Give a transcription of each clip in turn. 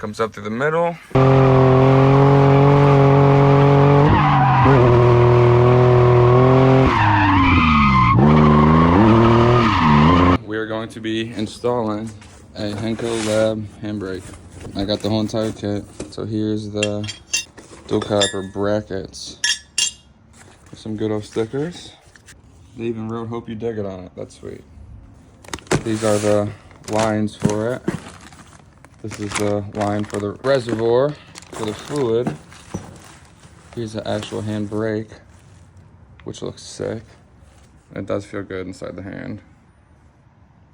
Comes up through the middle. We are going to be installing a Henko Autolab handbrake. I got the whole entire kit. So here's the dual caliper brackets. Some good old stickers. They even wrote "Hope you dig it" on it. That's sweet. These are the lines for it. This is the line for the reservoir for the fluid. Here's the actual handbrake, which looks sick. It does feel good inside the hand.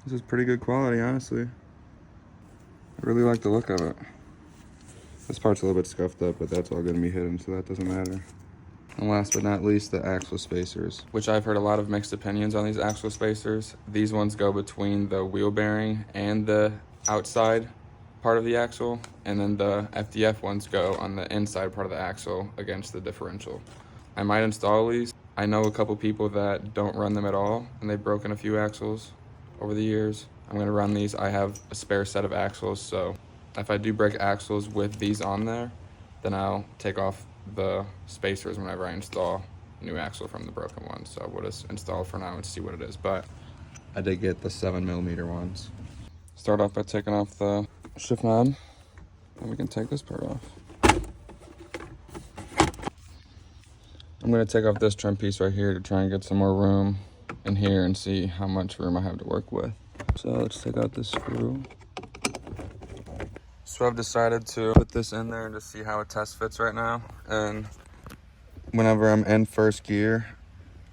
This is pretty good quality, honestly. I really like the look of it. This part's a little bit scuffed up, but that's all gonna be hidden, so that doesn't matter. And last but not least, the axle spacers, which I've heard a lot of mixed opinions on these axle spacers. These ones go between the wheel bearing and the outside part of the axle, and then the FDF ones go on the inside part of the axle against the differential. I might install these. I know a couple people that don't run them at all, and they've broken a few axles over the years. I'm gonna run these. I have a spare set of axles, so if I do break axles with these on there, then I'll take off the spacers whenever I install a new axle from the broken one. So we'll just install for now and see what it is. But I did get the 7mm ones. Start off by taking off the shift knob, and we can take this part off. I'm going to take off this trim piece right here to try and get some more room in here and see how much room I have to work with. So let's take out this screw. So I've decided to put this in there and just see how it test fits right now. And whenever I'm in first gear,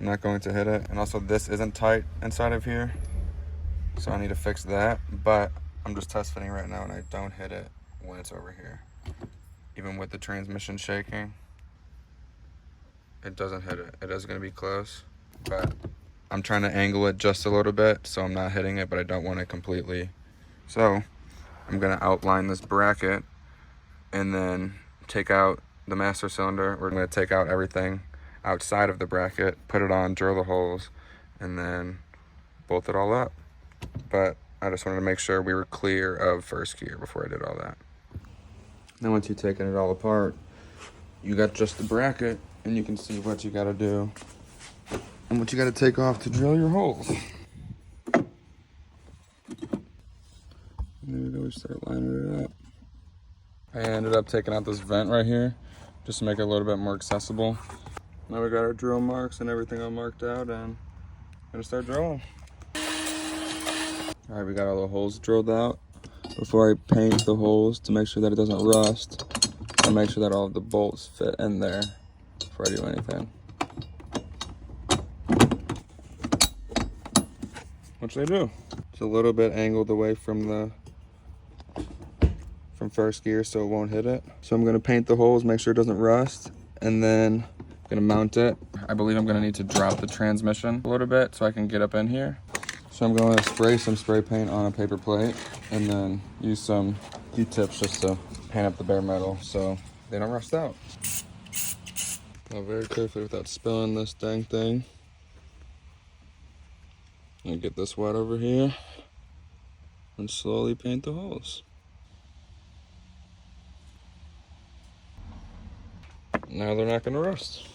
I'm not going to hit it. And also this isn't tight inside of here, so I need to fix that. But I'm just test fitting right now and I don't hit it when it's over here. Even with the transmission shaking, it doesn't hit it. It is going to be close, but I'm trying to angle it just a little bit so I'm not hitting it, but I don't want it completely. So I'm gonna outline this bracket and then take out the master cylinder. We're gonna take out everything outside of the bracket, put it on, drill the holes, and then bolt it all up. But I just wanted to make sure we were clear of first gear before I did all that. Now once you've taken it all apart, you got just the bracket, and you can see what you gotta do and what you gotta take off to drill your holes. There we go, we start lining it up. I ended up taking out this vent right here just to make it a little bit more accessible. Now we got our drill marks and everything all marked out, and I'm gonna start drilling. All right, we got all the holes drilled out. Before I paint the holes to make sure that it doesn't rust, I make sure that all of the bolts fit in there before I do anything. Which they do. It's a little bit angled away from first gear so it won't hit it. So I'm gonna paint the holes, make sure it doesn't rust, and then I'm gonna mount it. I believe I'm gonna need to drop the transmission a little bit so I can get up in here. So I'm gonna spray some spray paint on a paper plate and then use some Q-tips just to paint up the bare metal so they don't rust out. Now very carefully without spilling this dang thing. And get this wet over here and slowly paint the holes. Now they're not gonna rust.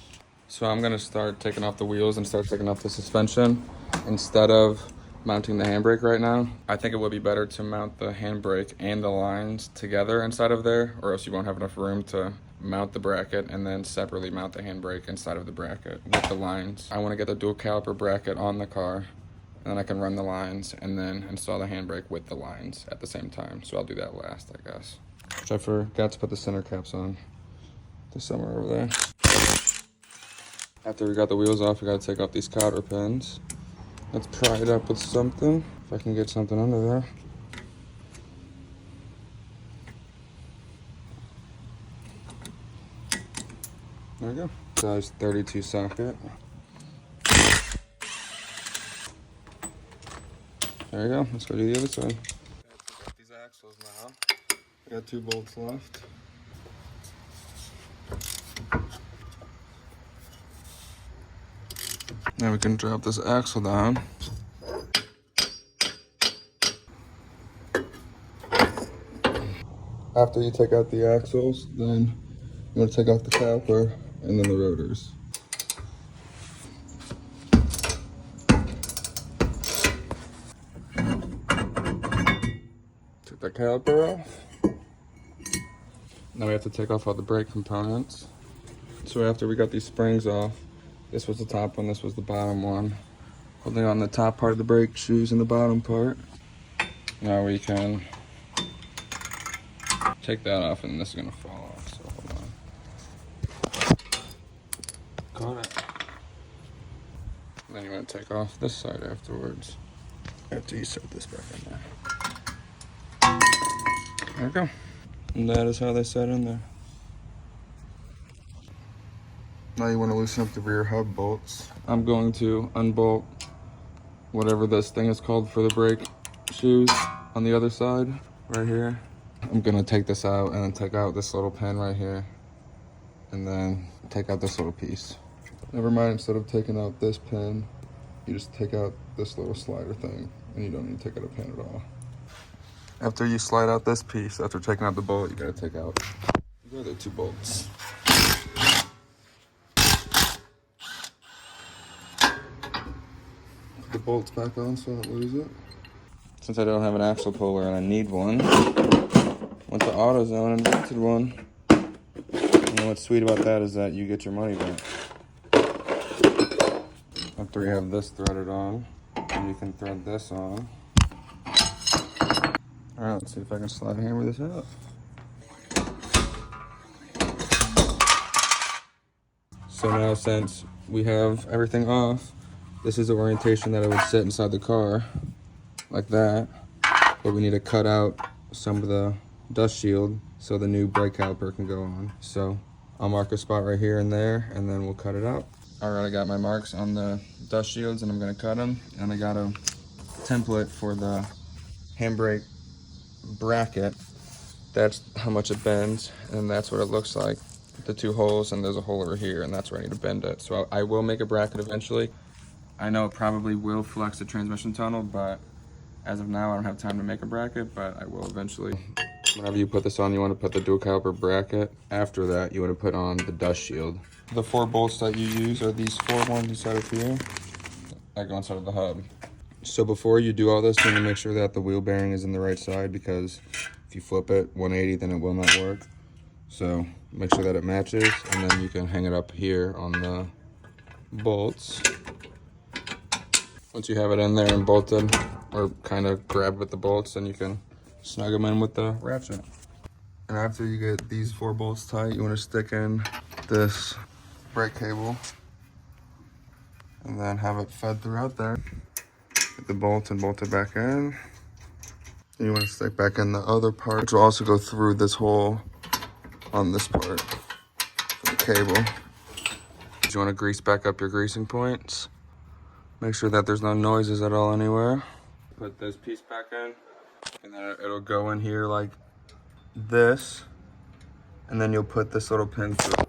So I'm gonna start taking off the wheels and start taking off the suspension instead of mounting the handbrake right now. I think it would be better to mount the handbrake and the lines together inside of there, or else you won't have enough room to mount the bracket and then separately mount the handbrake inside of the bracket with the lines. I wanna get the dual caliper bracket on the car, and then I can run the lines and then install the handbrake with the lines at the same time. So I'll do that last, I guess. Which I forgot to put the center caps on. They're somewhere over there. After we got the wheels off, we gotta take off these cotter pins. Let's pry it up with something, if I can get something under there. There we go. Size 32 socket. There we go. Let's go do the other side. Got these axles now. I got 2 bolts left. Now we can drop this axle down. After you take out the axles, then you want to take off the caliper and then the rotors. Take the caliper off. Now we have to take off all the brake components. So after we got these springs off, this was the top one, this was the bottom one. Holding on the top part of the brake shoes and the bottom part. Now we can take that off and this is gonna fall off, so hold on. Got it. Then you want to take off this side afterwards. After you set this back in there. There we go. And that is how they set in there. Now you want to loosen up the rear hub bolts. I'm going to unbolt whatever this thing is called for the brake shoes on the other side, right here. I'm gonna take this out and then take out this little pin right here. And then take out this little piece. Never mind, instead of taking out this pin, you just take out this little slider thing and you don't need to take out a pin at all. After you slide out this piece, after taking out the bolt, you gotta take out the other two bolts. Put the bolts back on so I don't lose it. Since I don't have an axle puller and I need one, went to AutoZone and rented one. You know what's sweet about that is that you get your money back. After you have this threaded on, and you can thread this on. Alright, let's see if I can slide hammer this out. So now since we have everything off, this is the orientation that it would sit inside the car, like that. But we need to cut out some of the dust shield so the new brake caliper can go on. So I'll mark a spot right here and there, and then we'll cut it out. Alright, I got my marks on the dust shields and I'm gonna cut them. And I got a template for the handbrake bracket. That's how much it bends, and that's what it looks like. The two holes, and there's a hole over here, and that's where I need to bend it. So I will make a bracket eventually. I know it probably will flex the transmission tunnel, but as of now, I don't have time to make a bracket, but I will eventually. Whenever you put this on, you want to put the dual caliper bracket. After that, you want to put on the dust shield. The 4 bolts that you use are these 4 ones inside of here that go inside of the hub. So before you do all this, you want to make sure that the wheel bearing is in the right side, because if you flip it 180, then it will not work. So make sure that it matches, and then you can hang it up here on the bolts. Once you have it in there and bolted, or kind of grabbed with the bolts, then you can snug them in with the ratchet. And after you get these 4 bolts tight, you want to stick in this brake cable and then have it fed throughout there. Get the bolt and bolt it back in. And you want to stick back in the other part, which will also go through this hole on this part for the cable. You want to grease back up your greasing points. Make sure that there's no noises at all anywhere. Put this piece back in, and then it'll go in here like this, and then you'll put this little pin through.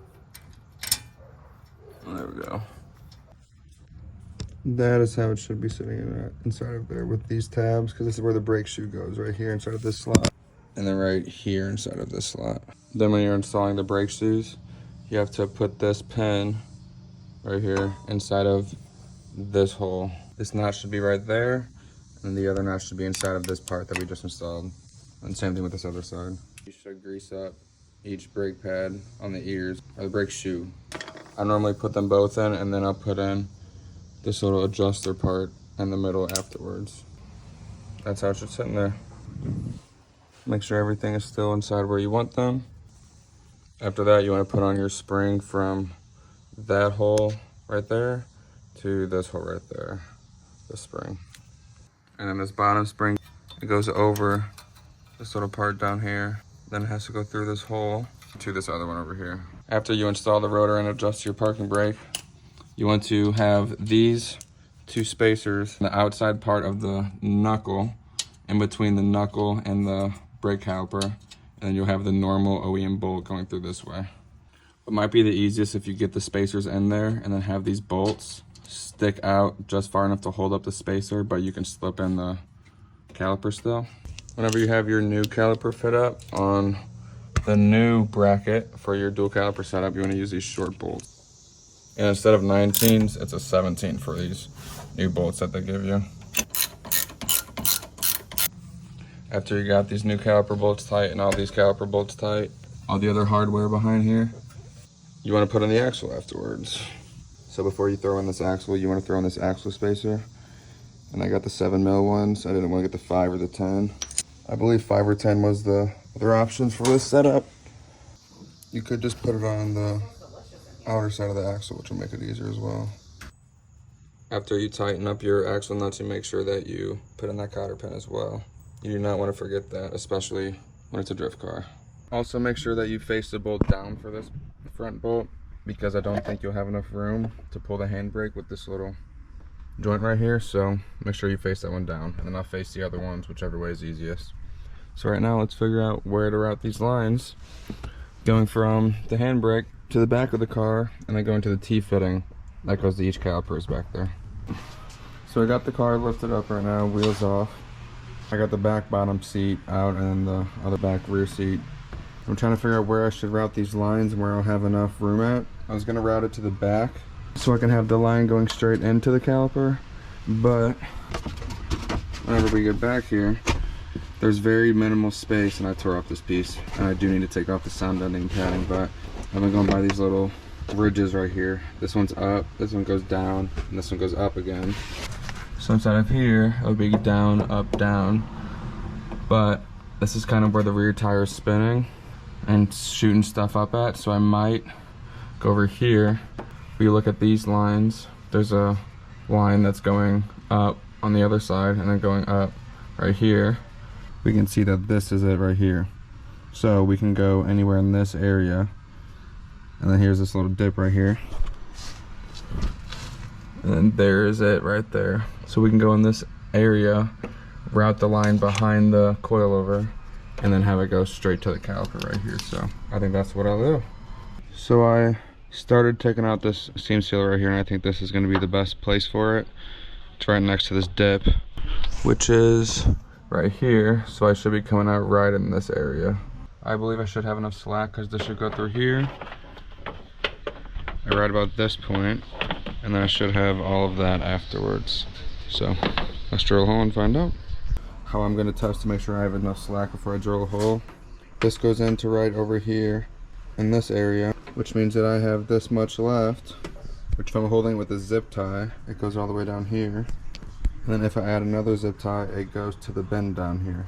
There we go. That is how it should be sitting inside of there with these tabs, because this is where the brake shoe goes, right here inside of this slot. And then right here inside of this slot. Then when you're installing the brake shoes, you have to put this pin right here inside of this hole. This notch should be right there, and the other notch should be inside of this part that we just installed. And same thing with this other side. You should grease up each brake pad on the ears, or the brake shoe. I normally put them both in, and then I'll put in this little adjuster part in the middle afterwards. That's how it should sit in there. Make sure everything is still inside where you want them. After that, you want to put on your spring from that hole right there to this hole right there, this spring. And then this bottom spring, it goes over this little part down here. Then it has to go through this hole to this other one over here. After you install the rotor and adjust your parking brake, you want to have these 2 spacers, the outside part of the knuckle, in between the knuckle and the brake caliper, and then you'll have the normal OEM bolt going through this way. What might be the easiest if you get the spacers in there and then have these bolts stick out just far enough to hold up the spacer, but you can slip in the caliper still. Whenever you have your new caliper fit up on the new bracket for your dual caliper setup, you want to use these short bolts. And instead of 19s, it's a 17 for these new bolts that they give you. After you got these new caliper bolts tight and all these caliper bolts tight, all the other hardware behind here, you want to put in the axle afterwards. So before you throw in this axle, you want to throw in this axle spacer. And I got the 7mm ones. I didn't want to get the 5 or the 10. I believe 5 or 10 was the other options for this setup. You could just put it on the outer side of the axle, which will make it easier as well. After you tighten up your axle nuts, you make sure that you put in that cotter pin as well. You do not want to forget that, especially when it's a drift car. Also make sure that you face the bolt down for this front bolt, because I don't think you'll have enough room to pull the handbrake with this little joint right here. So make sure you face that one down, and then I'll face the other ones, whichever way is easiest. So right now let's figure out where to route these lines, going from the handbrake to the back of the car, and then going to the T-fitting that goes to each calipers back there. So I got the car lifted up right now, wheels off. I got the back bottom seat out and the other back rear seat. I'm trying to figure out where I should route these lines and where I'll have enough room at. I was gonna route it to the back so I can have the line going straight into the caliper, but whenever we get back here, there's very minimal space, and I tore off this piece, and I do need to take off the sound deadening padding, but I've been going by these little ridges right here. This one's up, this one goes down, and this one goes up again. So inside of here, it'll be down, up, down, but this is kind of where the rear tire is spinning and shooting stuff up at, so I might go over here. If you look at these lines, there's a line that's going up on the other side and then going up right here. We can see that this is it right here. So we can go anywhere in this area. And then here's this little dip right here. And then there is it right there. So we can go in this area, route the line behind the coilover, and then have it go straight to the caliper right here. So I think that's what I'll do. So I started taking out this seam sealer right here, and I think this is going to be the best place for it. It's right next to this dip, which is right here. So I should be coming out right in this area. I believe I should have enough slack because this should go through here, right about this point, and then I should have all of that afterwards. So let's drill a hole and find out. How I'm going to test to make sure I have enough slack before I drill a hole. This goes into right over here in this area, which means that I have this much left, which if I'm holding it with a zip tie, it goes all the way down here. And then if I add another zip tie, it goes to the bend down here.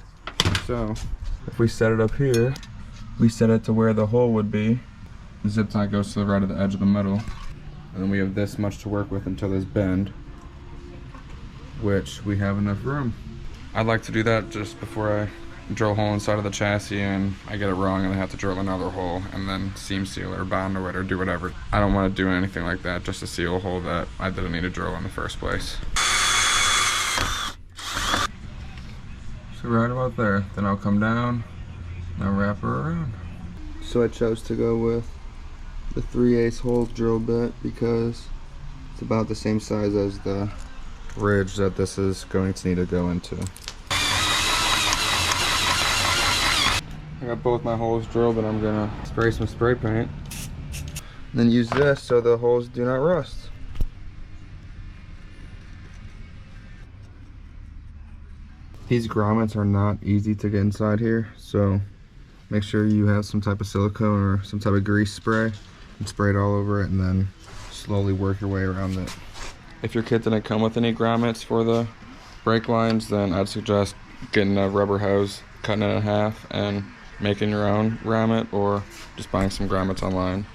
So if we set it up here, we set it to where the hole would be. The zip tie goes to the right of the edge of the metal. And then we have this much to work with until this bend, which we have enough room. I'd like to do that just before I drill a hole inside of the chassis and I get it wrong and I have to drill another hole and then seam seal or bond it or do whatever. I don't want to do anything like that just to seal a hole that I didn't need to drill in the first place. So right about there, then I'll come down and I'll wrap her around. So I chose to go with the 3/8 hole drill bit because it's about the same size as the ridge that this is going to need to go into. I got both my holes drilled, and I'm gonna spray some spray paint and then use this so the holes do not rust. These grommets are not easy to get inside here, so make sure you have some type of silicone or some type of grease spray and spray it all over it, and then slowly work your way around it. If your kit didn't come with any grommets for the brake lines, then I'd suggest getting a rubber hose, cutting it in half, and making your own grommet, or just buying some grommets online.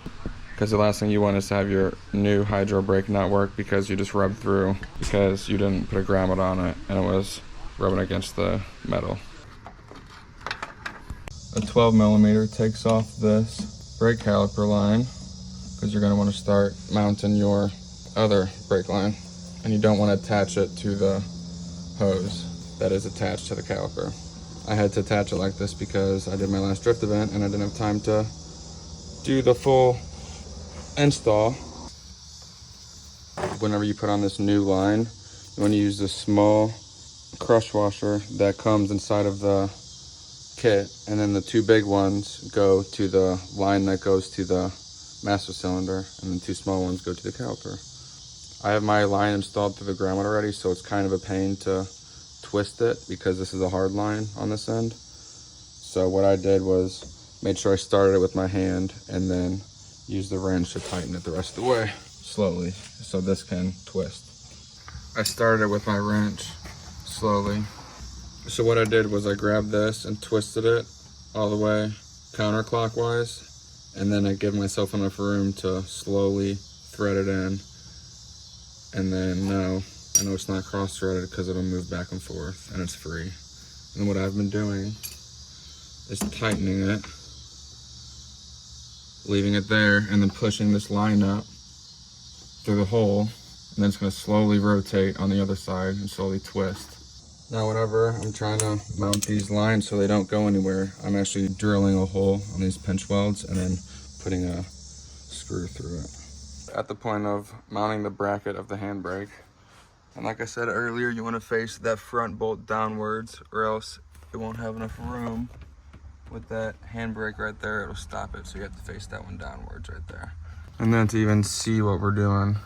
Because the last thing you want is to have your new hydro brake not work because you just rubbed through because you didn't put a grommet on it and it was rubbing against the metal. A 12mm takes off this brake caliper line because you're going to want to start mounting your other brake line, and you don't want to attach it to the hose that is attached to the caliper. I had to attach it like this because I did my last drift event and I didn't have time to do the full install. Whenever you put on this new line, you want to use this small crush washer that comes inside of the kit, and then the 2 big ones go to the line that goes to the master cylinder, and the 2 small ones go to the caliper. I have my line installed through the ground already, so it's kind of a pain to twist it because this is a hard line on this end. So what I did was made sure I started it with my hand and then used the wrench to tighten it the rest of the way slowly so this can twist. I started it with my wrench slowly. So what I did was I grabbed this and twisted it all the way counterclockwise, and then I give myself enough room to slowly thread it in. And then now I know it's not cross-threaded because it'll move back and forth and it's free. And what I've been doing is tightening it, leaving it there, and then pushing this line up through the hole, and then it's going to slowly rotate on the other side and slowly twist. Now whenever I'm trying to mount these lines so they don't go anywhere, I'm actually drilling a hole on these pinch welds and then putting a screw through it. At the point of mounting the bracket of the handbrake, and like I said earlier, you want to face that front bolt downwards or else it won't have enough room. With that handbrake right there, it'll stop it, so you have to face that one downwards right there. And then to even see what we're doing,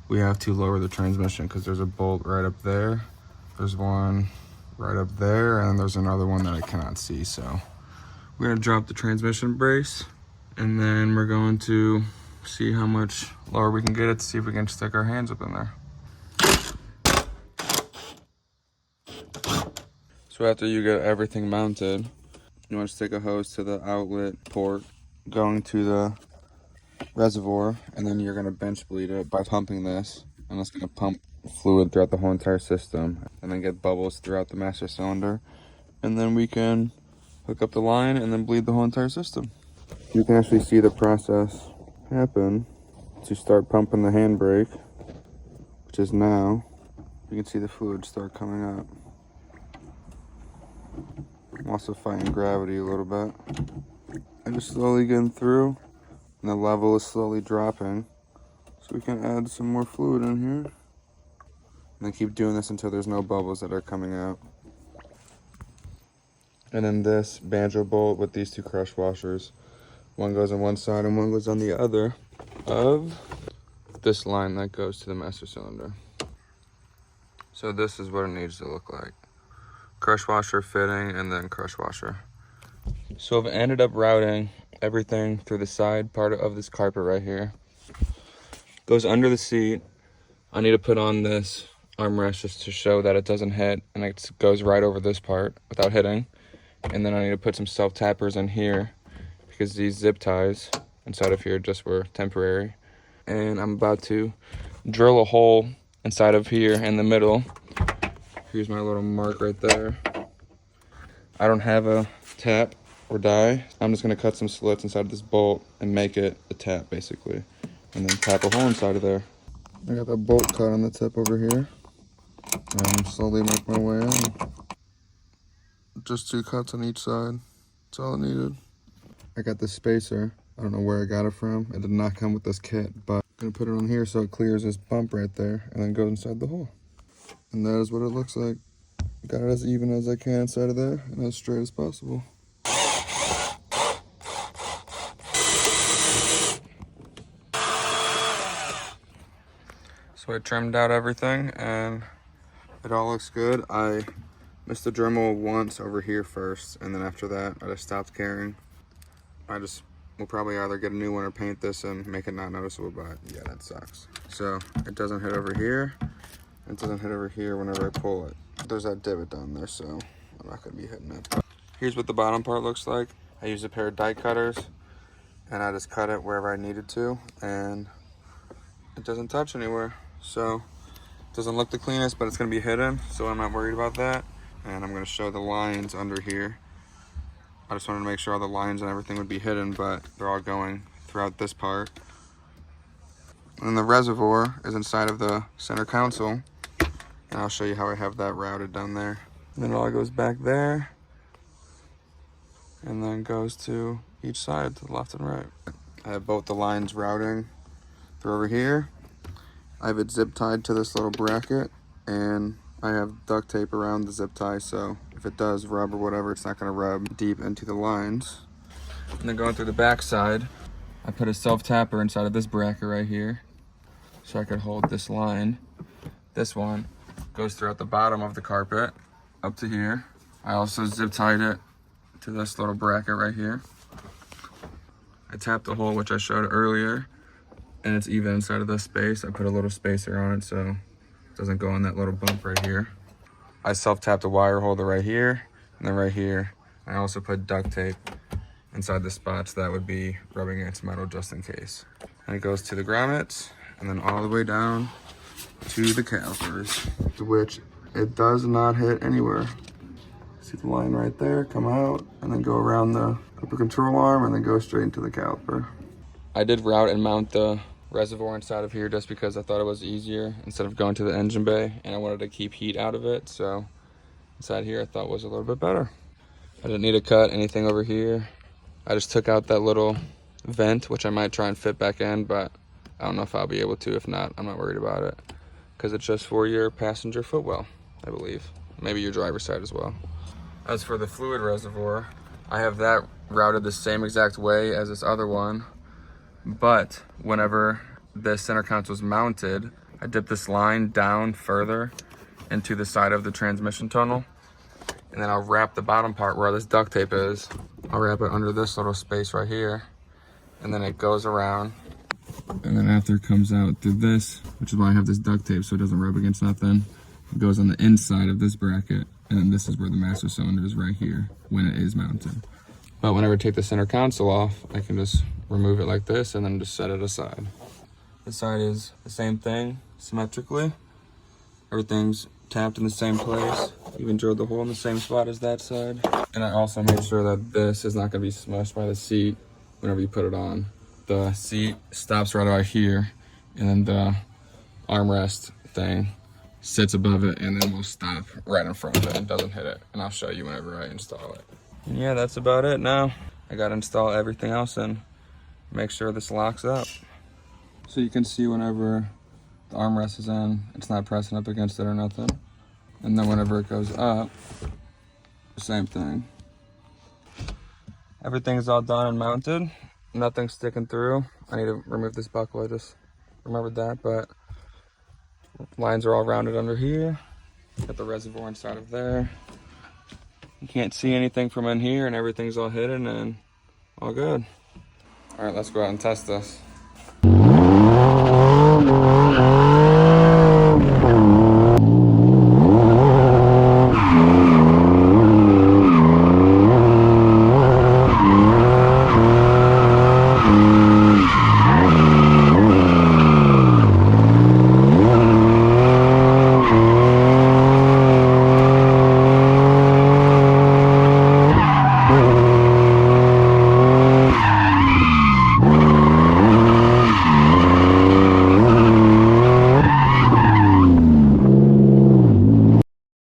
we have to lower the transmission because there's a bolt right up there. There's one right up there, and there's another one that I cannot see. So we're gonna drop the transmission brace, and then we're going to see how much lower we can get it to see if we can stick our hands up in there. So after you get everything mounted, you want to stick a hose to the outlet port going to the reservoir, and then you're going to bench bleed it by pumping this, and it's going to pump fluid throughout the whole entire system and then get bubbles throughout the master cylinder, and then we can hook up the line and then bleed the whole entire system. You can actually see the process happen to start pumping the handbrake, which is now. You can see the fluid start coming up. I'm also fighting gravity a little bit. I'm just slowly getting through, and the level is slowly dropping. So we can add some more fluid in here. And then keep doing this until there's no bubbles that are coming out. And then this banjo bolt with these 2 crush washers. One goes on one side and one goes on the other of this line that goes to the master cylinder. So this is what it needs to look like. Crush washer fitting and then crush washer. So I've ended up routing everything through the side part of this carpet right here. Goes under the seat. I need to put on this armrest just to show that it doesn't hit, and it goes right over this part without hitting. And then I need to put some self-tappers in here because these zip ties inside of here just were temporary. And I'm about to drill a hole inside of here in the middle. Here's my little mark right there. I don't have a tap or die. I'm just gonna cut some slits inside of this bolt and make it a tap basically. And then tap a hole inside of there. I got the bolt cut on the tip over here. And slowly make my way in. Just 2 cuts on each side. That's all I needed. I got this spacer. I don't know where I got it from. It did not come with this kit, but I'm gonna put it on here so it clears this bump right there and then goes inside the hole. And that is what it looks like. Got it as even as I can inside of there and as straight as possible. So I trimmed out everything and it all looks good. I missed the Dremel once over here first, and then after that I just stopped caring. We'll probably either get a new one or paint this and make it not noticeable, but yeah, that sucks. So it doesn't hit over here. It doesn't hit over here whenever I pull it. There's that divot down there, so I'm not gonna be hitting it. Here's what the bottom part looks like. I used a pair of die cutters and I just cut it wherever I needed to, and it doesn't touch anywhere. So it doesn't look the cleanest, but it's gonna be hidden, so I'm not worried about that. And I'm gonna show the lines under here. I just wanted to make sure all the lines and everything would be hidden, but they're all going throughout this part. And the reservoir is inside of the center console. And I'll show you how I have that routed down there. And then it all goes back there. And then goes to each side, to the left and right. I have both the lines routing through over here. I have it zip tied to this little bracket. And I have duct tape around the zip tie so if it does rub or whatever, it's not gonna rub deep into the lines. And then going through the back side, I put a self-tapper inside of this bracket right here so I could hold this line. This one goes throughout the bottom of the carpet up to here. I also zip tied it to this little bracket right here. I tapped the hole, which I showed earlier, and it's even inside of this space. I put a little spacer on it so it doesn't go in that little bump right here. I self-tapped a wire holder right here, and then right here, I also put duct tape inside the spots that would be rubbing against metal just in case. And it goes to the grommets, and then all the way down to the calipers, which it does not hit anywhere. See the line right there, come out, and then go around the upper control arm, and then go straight into the caliper. I did route and mount the reservoir inside of here just because I thought it was easier instead of going to the engine bay, and I wanted to keep heat out of it, so inside here I thought was a little bit better. I didn't need to cut anything over here. I just took out that little vent, which I might try and fit back in, but I don't know if I'll be able to. If not, I'm not worried about it because it's just for your passenger footwell, I believe. Maybe your driver's side as well. As for the fluid reservoir, I have that routed the same exact way as this other one, but whenever the center console was mounted, I dipped this line down further into the side of the transmission tunnel, and then I'll wrap the bottom part where this duct tape is. I'll wrap it under this little space right here, and then it goes around, and then after it comes out through this, which is why I have this duct tape so it doesn't rub against nothing, it goes on the inside of this bracket, and then this is where the master cylinder is right here when it is mounted. But whenever I take the center console off, I can just remove it like this and then just set it aside. This side is the same thing, symmetrically. Everything's tapped in the same place. Even drilled the hole in the same spot as that side. And I also made sure that this is not gonna be smushed by the seat whenever you put it on. The seat stops right about here, and then the armrest thing sits above it, and then will stop right in front of it and doesn't hit it. And I'll show you whenever I install it. And yeah, that's about it now. I gotta install everything else and make sure this locks up. So you can see whenever the armrest is in, it's not pressing up against it or nothing. And then whenever it goes up, same thing. Everything's all done and mounted. Nothing's sticking through. I need to remove this buckle, I just remembered that, but lines are all rounded under here. Got the reservoir inside of there. You can't see anything from in here, and everything's all hidden and all good. All right, let's go out and test this.